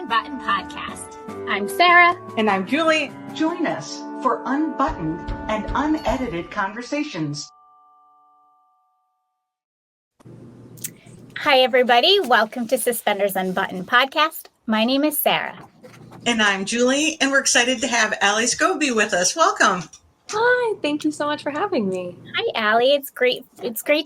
Unbuttoned podcast. I'm Sarah. And I'm Julie. Join us for unbuttoned and unedited conversations. Hi, everybody. Welcome to Suspenders Unbuttoned podcast. My name is Sarah. And I'm Julie, and we're excited to have Allie Skovbye with us. Welcome. Hi, thank you so much for having me. Hi, Allie. It's great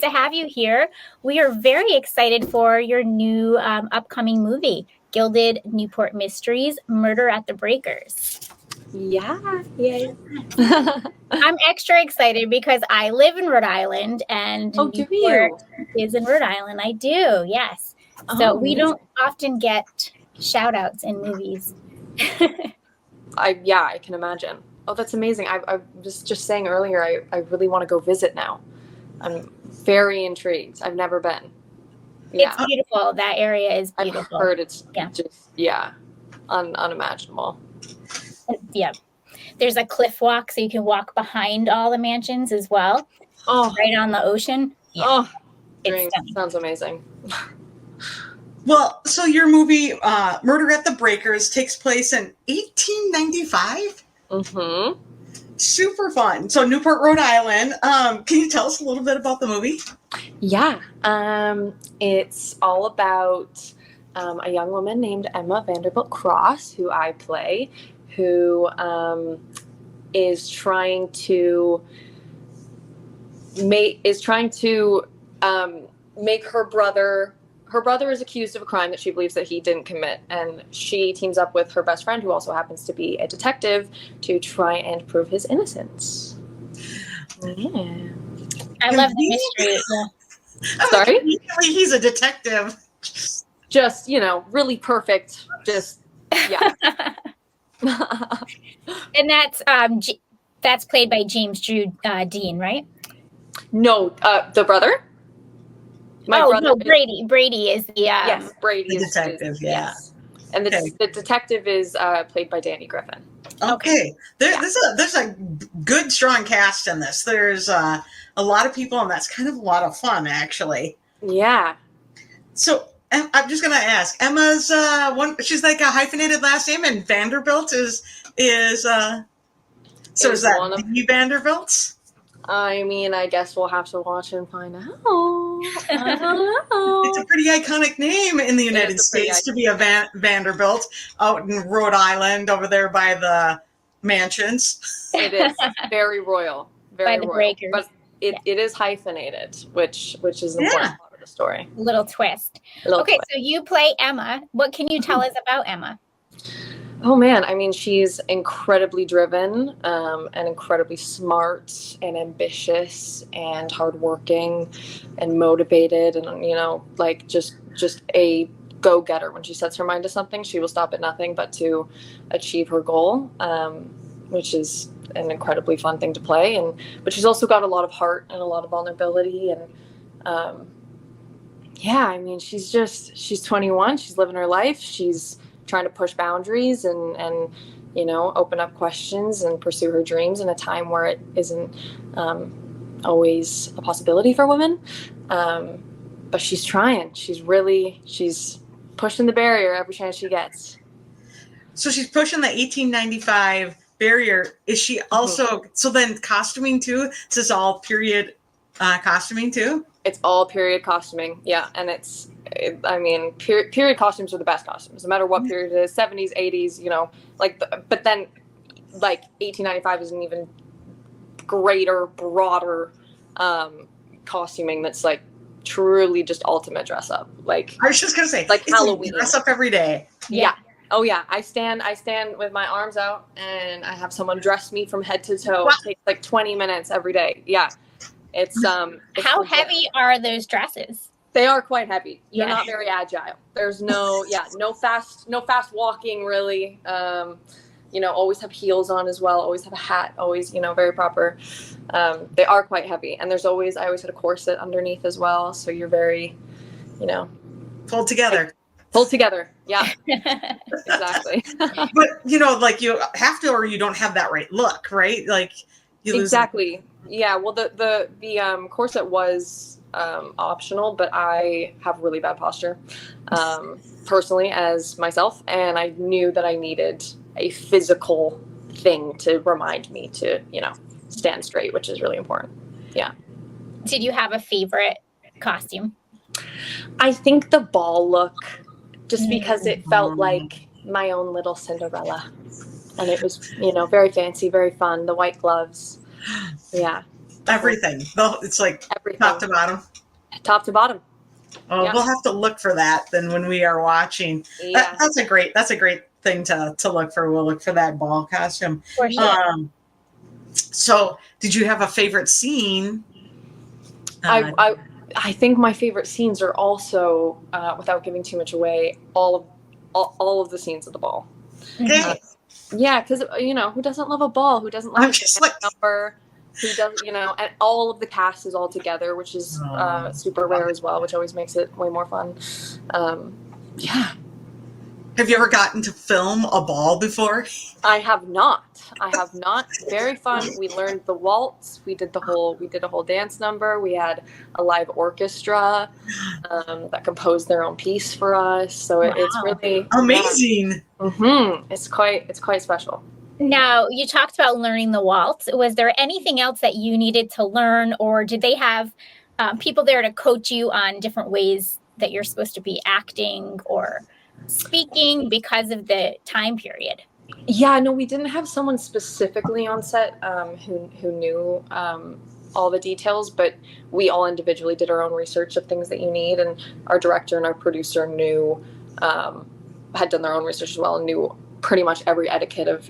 to have you here. We are very excited for your new upcoming movie, Gilded Newport Mysteries, Murder at the Breakers. Yeah, yay. I'm extra excited because I live in Rhode Island, and Newport is in Rhode Island. I do, yes. So we don't often get shout outs in movies. I can imagine. Oh, that's amazing. I was just saying earlier, I really want to go visit now. I'm very intrigued. I've never been. Yeah. It's beautiful. That area is beautiful. I've heard it's unimaginable. Yeah. There's a cliff walk, so you can walk behind all the mansions as well. Oh, right on the ocean. Yeah. Oh, sounds amazing. Well, so your movie, Murder at the Breakers, takes place in 1895? Mm-hmm. Super fun. So Newport, Rhode Island. Can you tell us a little bit about the movie? Yeah. It's all about a young woman named Emma Vanderbilt Cross, who I play, who is trying to make her brother. Her brother is accused of a crime that she believes that he didn't commit, and she teams up with her best friend, who also happens to be a detective, to try and prove his innocence. Yeah. I love the mystery. Yeah. Sorry? He's a detective. Just, really perfect. Just, yeah. And that's played by James Drew Dean, right? No, the brother? No, Brady. Brady is the yes, Brady the detective. Yes. And the detective is played by Danny Griffin. Okay, there's a good strong cast in this. There's a lot of people, and that's kind of a lot of fun, actually. Yeah. So I'm just gonna ask, Emma's she's like a hyphenated last name, and Vanderbilt is is that the Vanderbilts? I mean, I guess we'll have to watch and find out. I don't know. It's a pretty iconic name in the United States to be a Vanderbilt out in Rhode Island over there by the mansions. It is very royal, very by the royal. Breakers. But it is hyphenated, which is an important part of the story. Little twist. So you play Emma. What can you tell us about Emma? Oh man, I mean, she's incredibly driven, and incredibly smart and ambitious and hardworking and motivated, and just a go-getter. When she sets her mind to something, she will stop at nothing but to achieve her goal, which is an incredibly fun thing to play. But she's also got a lot of heart and a lot of vulnerability, and I mean, she's 21. She's living her life. She's trying to push boundaries and open up questions and pursue her dreams in a time where it isn't always a possibility for women. But she's trying. She's pushing the barrier every chance she gets. So she's pushing the 1895 barrier. Is she also, so then costuming too? Is this all period costuming too? It's all period costuming. Yeah. And period costumes are the best costumes, no matter what period it is, 70s, 80s, but then 1895 is an even greater, broader costuming that's truly just ultimate dress up. I was just going to say, it's Halloween. Dress up every day. Yeah. Oh yeah. I stand with my arms out and I have someone dress me from head to toe. It takes 20 minutes every day. Yeah. It's how heavy are those dresses? They are quite heavy. They're not very agile. There's no fast walking really. Always have heels on as well. Always have a hat. Always, very proper. They are quite heavy, and I always had a corset underneath as well. So you're very, pulled together. Pulled together. Yeah, exactly. But you have to, or you don't have that right look, right? You lose. Exactly. Yeah. Well, the corset was optional, but I have really bad posture personally as myself, and I knew that I needed a physical thing to remind me to, stand straight, which is really important. Yeah. Did you have a favorite costume? I think the ball look, just because it felt like my own little Cinderella, and it was, very fancy, very fun. The white gloves. Yeah. Everything. It's like everything. Top to bottom. Top to bottom. Oh, yeah. We'll have to look for that then when we are watching. Yeah. That's a great thing to look for. We'll look for that ball costume. For sure. So did you have a favorite scene? I think my favorite scenes are also, without giving too much away, all of the scenes at the ball. Okay. Yeah, because who doesn't love a ball? Who doesn't love a number? Who doesn't, and all of the cast is all together, which is super rare as well, which always makes it way more fun. Yeah. Have you ever gotten to film a ball before? I have not. Very fun. We learned the waltz. We did a whole dance number. We had a live orchestra that composed their own piece for us. So it's really amazing. It's quite special. Now, you talked about learning the waltz. Was there anything else that you needed to learn, or did they have people there to coach you on different ways that you're supposed to be acting or speaking because of the time period? Yeah, no, we didn't have someone specifically on set who knew all the details, but we all individually did our own research of things that you need, and our director and our producer had done their own research as well and knew pretty much every etiquette of,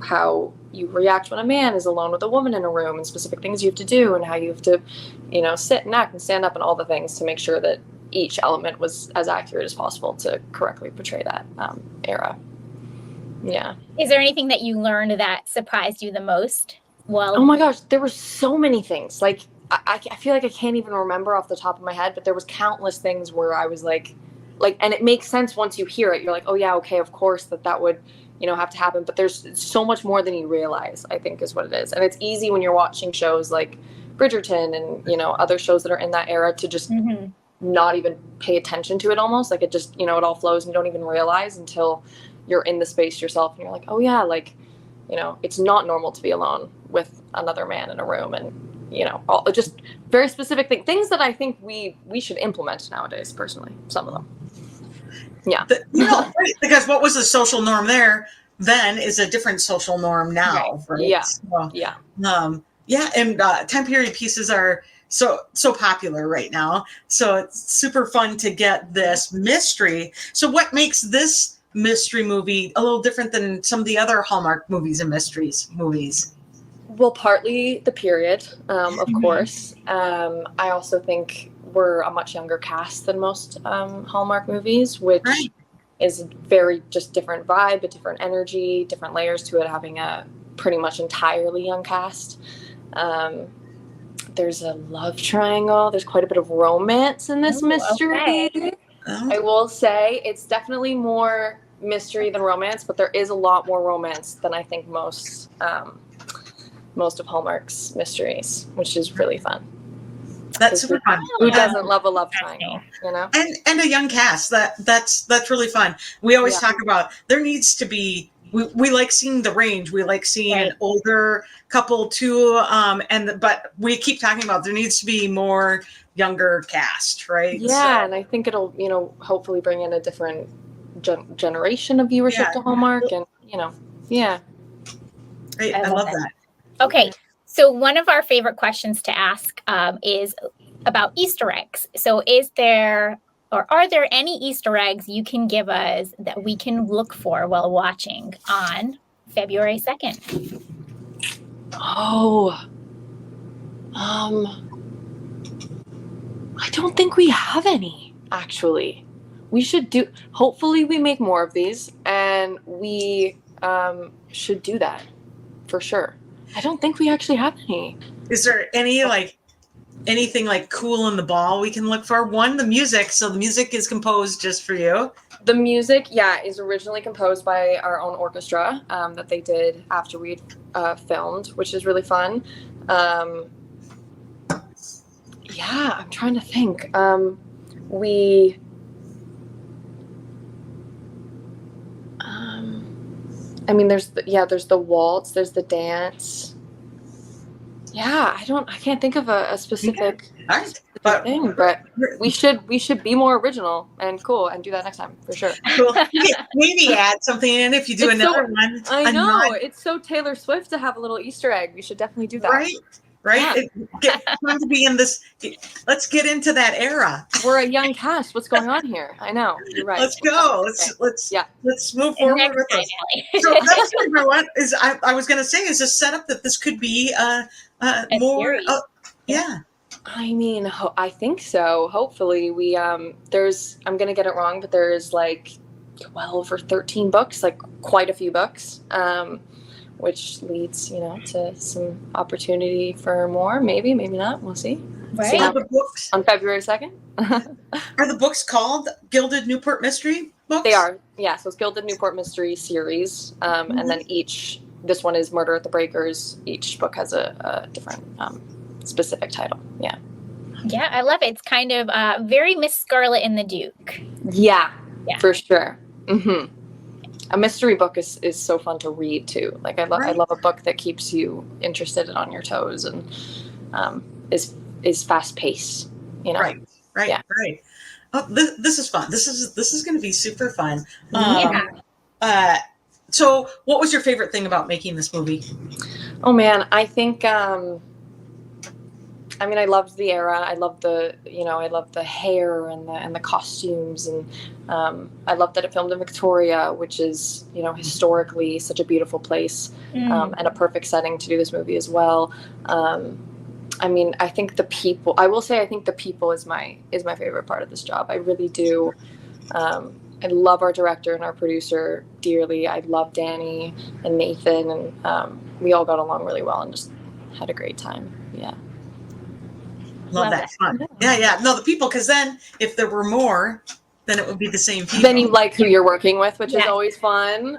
how you react when a man is alone with a woman in a room, and specific things you have to do, and how you have to, sit and act and stand up, and all the things to make sure that each element was as accurate as possible to correctly portray that era. Yeah. Is there anything that you learned that surprised you the most? Well, oh my gosh, there were so many things. Like, I feel like I can't even remember off the top of my head, but there was countless things where I was like, and it makes sense once you hear it. You're like, oh yeah, okay, of course that would, have to happen. But there's so much more than you realize, I think, is what it is. And it's easy when you're watching shows like Bridgerton and, other shows that are in that era to just not even pay attention to it almost. Like it just, it all flows and you don't even realize until you're in the space yourself and you're like, oh yeah, like, it's not normal to be alone with another man in a room, and, all, just very specific things that I think we should implement nowadays, personally, some of them. Yeah. Because what was the social norm there then is a different social norm now, right? Yeah. So, yeah. And time period pieces are so popular right now. So it's super fun to get this mystery. So what makes this mystery movie a little different than some of the other Hallmark movies and mysteries movies? Well, partly the period, of course. I also think we're a much younger cast than most Hallmark movies, which is very just different vibe, a different energy, different layers to it, having a pretty much entirely young cast. There's a love triangle. There's quite a bit of romance in this mystery. Okay. I will say it's definitely more mystery than romance, but there is a lot more romance than I think most of Hallmark's mysteries, which is really fun. That's super fun. Who doesn't love a love triangle, And a young cast. That's really fun. We always talk about there needs to be. We like seeing the range. We like seeing an older couple too. But we keep talking about there needs to be more younger cast, right? Yeah, and I think it'll hopefully bring in a different generation of viewership to Hallmark, and Great, I love that. Okay, so one of our favorite questions to ask is about Easter eggs. So are there any Easter eggs you can give us that we can look for while watching on February 2nd? Oh, I don't think we have any, actually. We should hopefully we make more of these, and we should do that for sure. I don't think we actually have any. Is there anything like cool in the ball we can look for? One, the music. So the music is composed just for you. The music, is originally composed by our own orchestra that they did after we'd filmed, which is really fun. Yeah, I'm trying to think. We I mean, there's the waltz, there's the dance. Yeah, I can't think of a specific, All right. thing, but we should be more original and cool and do that next time for sure. Cool. Maybe add something in if you do another one. I know, it's so Taylor Swift to have a little Easter egg. We should definitely do that. Right. Yeah. Time to be in this. Let's get into that era. We're a young cast. What's going on here? I know. You're right. Let's go. Let's move forward with this. So that's what I was going to say is a setup that this could be more. Yeah. I mean, I think so. Hopefully, we I'm going to get it wrong, but there's like 12 or 13 books, like quite a few books. Which leads, to some opportunity for more. Maybe not. We'll see. Right. So the books on February 2nd. Are the books called Gilded Newport Mystery books? They are. Yeah. So it's Gilded Newport Mysteries series, and then this one is Murder at the Breakers. Each book has a different specific title. Yeah. Yeah, I love it. It's kind of very Miss Scarlet and the Duke. Yeah. For sure. Mm-hmm. A mystery book is so fun to read too. Like I love a book that keeps you interested and on your toes and is fast paced. Right. Oh, this is fun. This is going to be super fun. So, what was your favorite thing about making this movie? Oh man, I think. I loved the era. I loved the hair and the costumes, and I loved that it filmed in Victoria, which is, historically such a beautiful place, and a perfect setting to do this movie as well. I think the people. I will say, I think the people is my favorite part of this job. I really do. I love our director and our producer dearly. I love Danny and Nathan, and we all got along really well and just had a great time. Yeah. Love that. Fun. Yeah. No, the people, because then if there were more, then it would be the same people. Then you like who you're working with, which is always fun.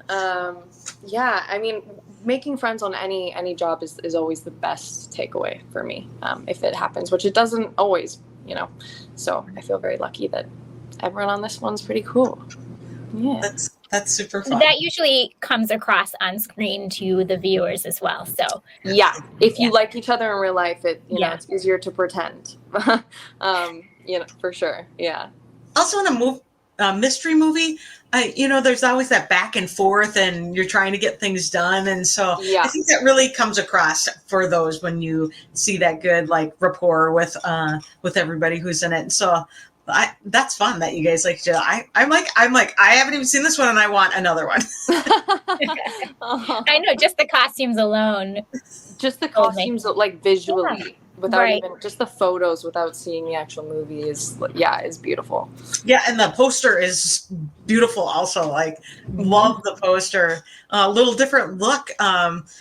Making friends on any job is always the best takeaway for me, if it happens, which it doesn't always, So I feel very lucky that everyone on this one's pretty cool. Yeah. That's super fun. That usually comes across on screen to the viewers as well. So if you like each other in real life, it's easier to pretend. For sure. Yeah. Also, in a mystery movie, there's always that back and forth, and you're trying to get things done, and so I think that really comes across for those when you see that good rapport with everybody who's in it. And so. That's fun that you guys like to. I'm like I haven't even seen this one and I want another one. I know, just the costumes alone. Just the costumes, visually, without even just the photos, without seeing the actual movie is beautiful. Yeah, and the poster is beautiful. Also, love the poster. A little different look.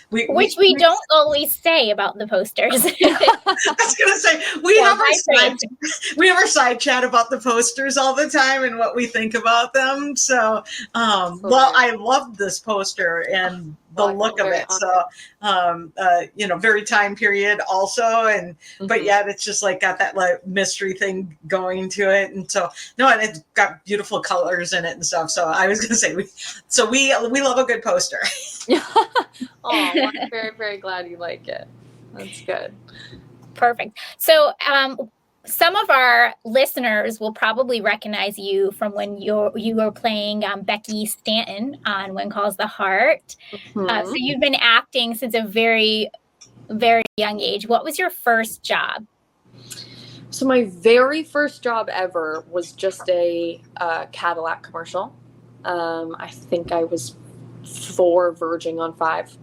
Which we don't always say about the posters. I was gonna say we have our side chat about the posters all the time and what we think about them. So, I loved this poster and the look of it. So, very time period also, and but yet it's just got that mystery thing going to it, and so and it's got beautiful colors in it and stuff. So I was gonna say we love a good poster. I'm very, very glad you like it. That's good. Perfect. So some of our listeners will probably recognize you from when you were playing Becky Stanton on When Calls the Heart. So you've been acting since a very, very young age. What was your first job? So my very first job ever was just a Cadillac commercial. I think I was 4, verging on 5.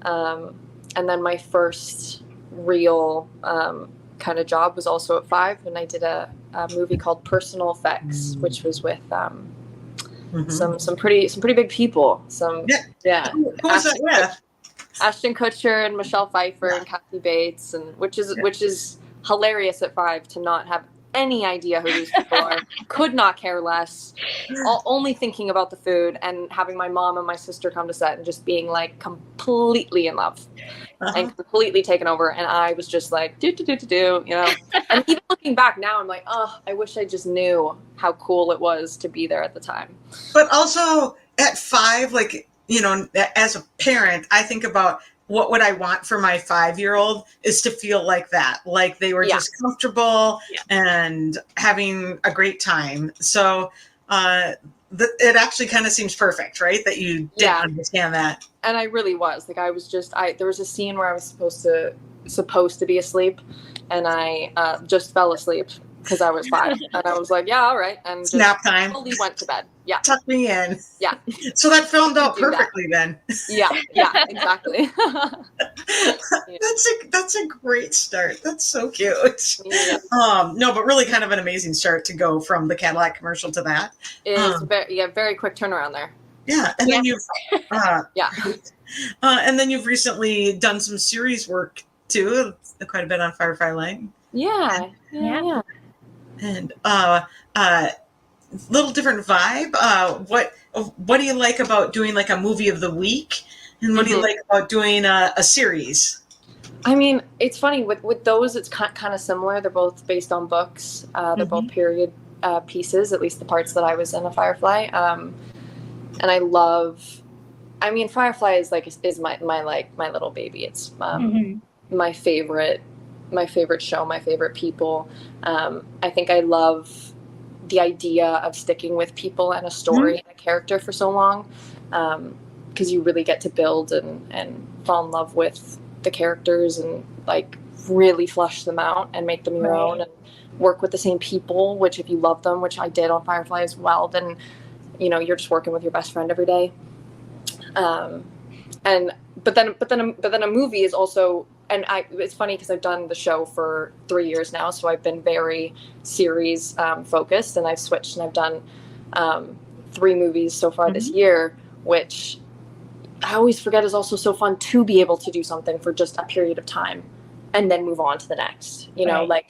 And then my first real kind of job was also at 5, and I did a movie called Personal Effects, which was with some pretty big people. Who was that with? Ashton Kutcher and Michelle Pfeiffer and Kathy Bates, and which is hilarious at 5 to not have any idea who these people are. Could not care less. Only thinking about the food, and having my mom and my sister come to set and just being completely in love and completely taken over. And I was just do. And even looking back now, I'm like, oh, I wish I just knew how cool it was to be there at the time. But also at 5, like, you know, as a parent, I think about what would I want for my 5-year-old is to feel like that, like they were just comfortable and having a great time. So it actually kind of seems perfect, right? That you didn't understand that. And I really was like, I was just, there was a scene where I was supposed to be asleep, and I just fell asleep because I was 5, and I was like, yeah, all right, and just nap time. Slowly went to bed. Yeah, tuck me in. Yeah. So that filmed out perfectly then. Yeah, exactly. That's a great start. That's so cute. Yeah. No, but really kind of an amazing start to go from the Cadillac commercial to that. It is very quick turnaround there. Yeah, and then you've and then you've recently done some series work too, quite a bit on Firefly Lane. Yeah. And little different vibe. What do you like about doing like a movie of the week, and what do you like about doing a series? I mean, it's funny with those. It's kind of similar. They're both based on books. They're both period pieces. At least the parts that I was in a Firefly. And I love. I mean, Firefly is my little baby. It's my favorite show. My favorite people. I think I love the idea of sticking with people and a story and a character for so long, because you really get to build and fall in love with the characters and like really flesh them out and make them your own, and work with the same people, which if you love them, which I did on Firefly as well, then you're just working with your best friend every day. But then a movie is also, and it's funny because I've done the show for 3 years now, so I've been very series focused, and I've switched and I've done 3 movies so far this year, which I always forget is also so fun to be able to do something for just a period of time and then move on to the next. Like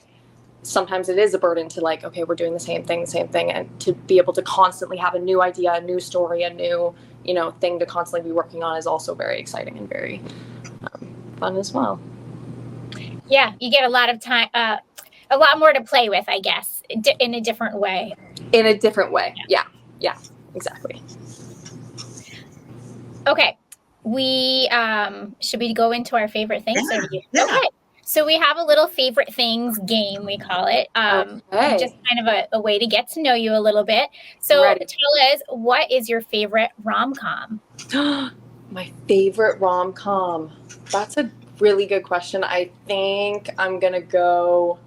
sometimes it is a burden to like, okay, we're doing the same thing, and to be able to constantly have a new idea, a new story, a new thing to constantly be working on is also very exciting and very fun as well. Yeah, you get a lot of time, a lot more to play with, I guess, in a different way. Yeah, exactly. Okay, we should we go into our favorite things? Yeah. Okay, so we have a little favorite things game, we call it. Just kind of a way to get to know you a little bit. So tell us, what is your favorite rom-com? My favorite rom-com. That's a really good question. I think I'm gonna go.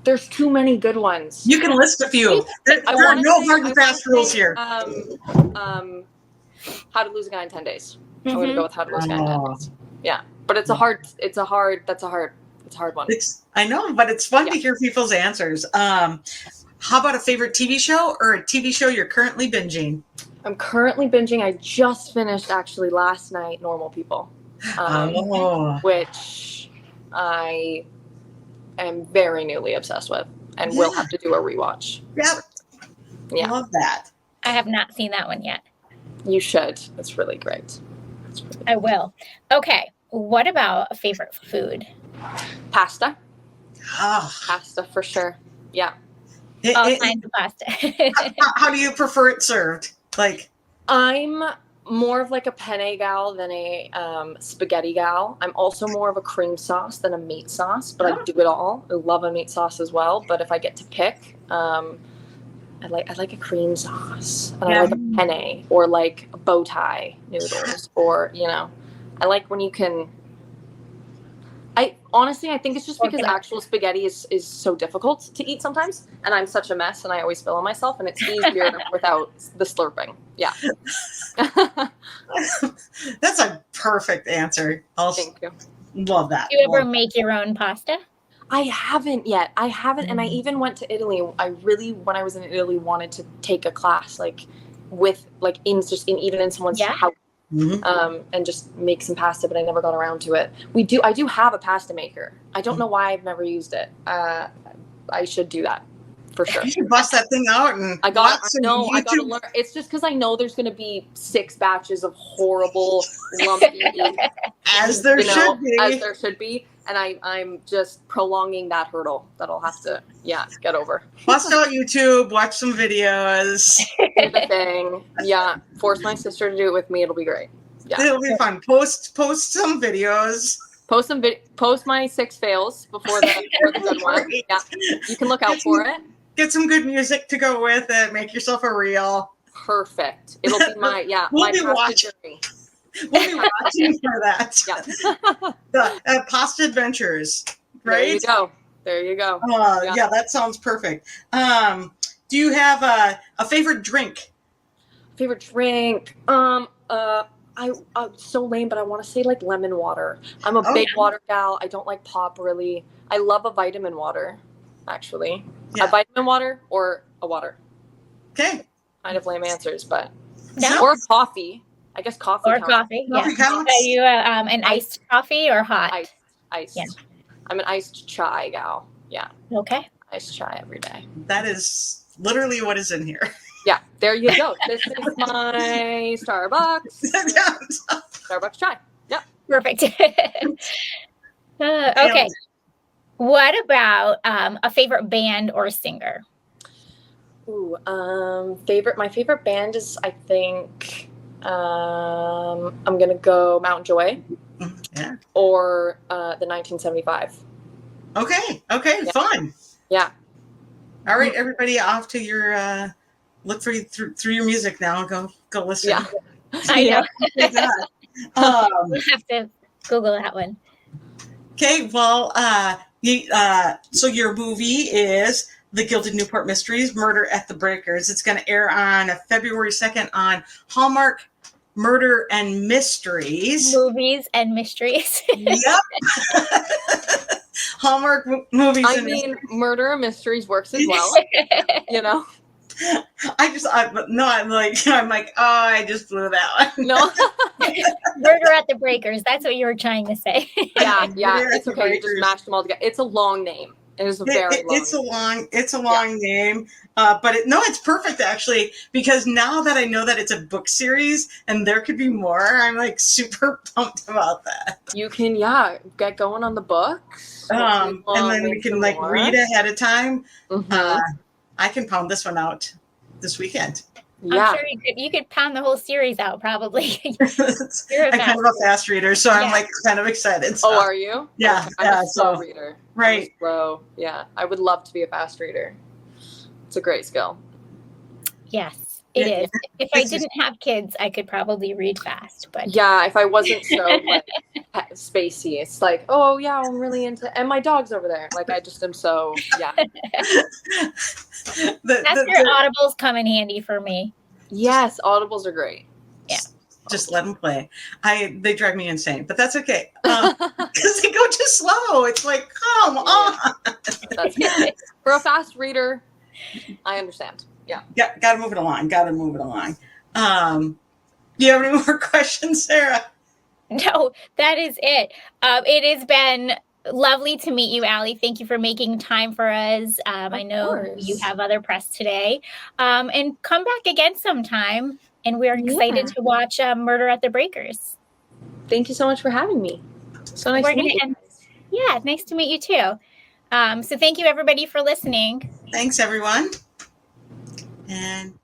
There's too many good ones. You can list a few. There are no hard and fast rules here. How to Lose a Guy in 10 Days. I'm gonna go with How to Lose a Guy in 10 Days. Yeah, but it's a hard one. I know, but it's fun to hear people's answers. How about a favorite TV show or a TV show you're currently binging? I'm currently binging. I just finished actually last night, Normal People, which I am very newly obsessed with, and will have to do a rewatch. Yeah, love that. I have not seen that one yet. You should. It's really great. I will. Okay, what about a favorite food? Pasta. Pasta for sure. Yeah. All kinds of pasta. How do you prefer it served? Like, I'm more of like a penne gal than a spaghetti gal. I'm also more of a cream sauce than a meat sauce, but I do it all. I love a meat sauce as well. But if I get to pick, I like a cream sauce, and I like a penne or like a bow tie noodles, or I like when you can. I think it's just because actual spaghetti is so difficult to eat sometimes, and I'm such a mess, and I always spill on myself, and it's easier without the slurping. Yeah. That's a perfect answer. Thank you. Love that. Do you ever make your own pasta? I haven't yet. And I even went to Italy. I really, when I was in Italy, wanted to take a class even in someone's house. And just make some pasta, but I never got around to it. I do have a pasta maker. I don't know why I've never used it. I should do that for sure. You should bust that thing out and I watch got. some No, I got to YouTube. learn. It's just because I know there's going to be 6 batches of horrible, lumpy, As there should be. as there should be, and I'm just prolonging that hurdle that I'll have to, get over. Bust out YouTube, watch some videos. Do the thing, force my sister to do it with me. It'll be great. Yeah, It'll be fun. Post some videos. Post my 6 fails before the good one. Yeah, you can look out for it. Get some good music to go with it. Make yourself a reel. Perfect. It'll be my We'll my be pasta watching. journey. We'll be watching for that. Yeah. The Pasta Adventures, right? There you go. Yeah, that sounds perfect. Do you have a favorite drink? Favorite drink? I'm so lame, but I want to say like lemon water. I'm a big water gal. I don't like pop really. I love a vitamin water, actually. Yeah. A vitamin water or a water. Okay. Kind of lame answers, but No. or coffee. I guess coffee. Or counts. coffee. Yeah. Coffee counts? Are you an iced coffee or hot? Iced. Yeah. I'm an iced chai gal. Yeah. Okay. Iced chai every day. That is literally what is in here. Yeah, there you go. This is my Starbucks. Starbucks chai. Yep. Perfect. Okay. What about a favorite band or singer? Ooh, my favorite band is, I think, I'm gonna go Mount Joy. Yeah. Or the 1975. Okay. Yeah. Fun. Yeah. All right, everybody, off to your look for you through your music now. Go listen. Yeah. I know. We'll have to Google that one. Okay, well, so your movie is The Gilded Newport Mysteries, Murder at the Breakers. It's going to air on February 2nd on Hallmark Murder and Mysteries. Movies and mysteries. Yep. Hallmark movies. I mean, Murder and Mysteries works as well. I'm like, oh, I just blew that one. No. Murder at the Breakers. That's what you were trying to say. Yeah. It's okay. You just mashed them all together. It's a long name. It is a very long. It's a long name, but it's perfect actually, because now that I know that it's a book series and there could be more, I'm like super pumped about that. You can get going on the books, and then we can read ahead of time. Mm-hmm. I can pound this one out this weekend. Yeah. I'm sure you could pound the whole series out probably. I'm kind of a fast reader, so I'm kind of excited. So. Oh, are you? Yeah. Okay. I'm a slow reader. Right. Slow. Yeah. I would love to be a fast reader. It's a great skill. Yes, it is. If I didn't have kids, I could probably read fast. But yeah, if I wasn't so spacey, it's like, oh yeah, I'm really into, and my dog's over there. Like I just am so That's where audibles come in handy for me. Yes, audibles are great. Yeah. Just let them play. They drive me insane, but that's okay because they go too slow. It's like, come on. That's good. For a fast reader, I understand. Yeah. Gotta move it along. Do you have any more questions, Sarah? No, that is it. It has been lovely to meet you, Allie. Thank you for making time for us. I know you have other press today. And come back again sometime. And we're excited to watch Murder at the Breakers. Thank you so much for having me. So nice to meet you. Yeah, nice to meet you too. So thank you everybody for listening. Thanks everyone. And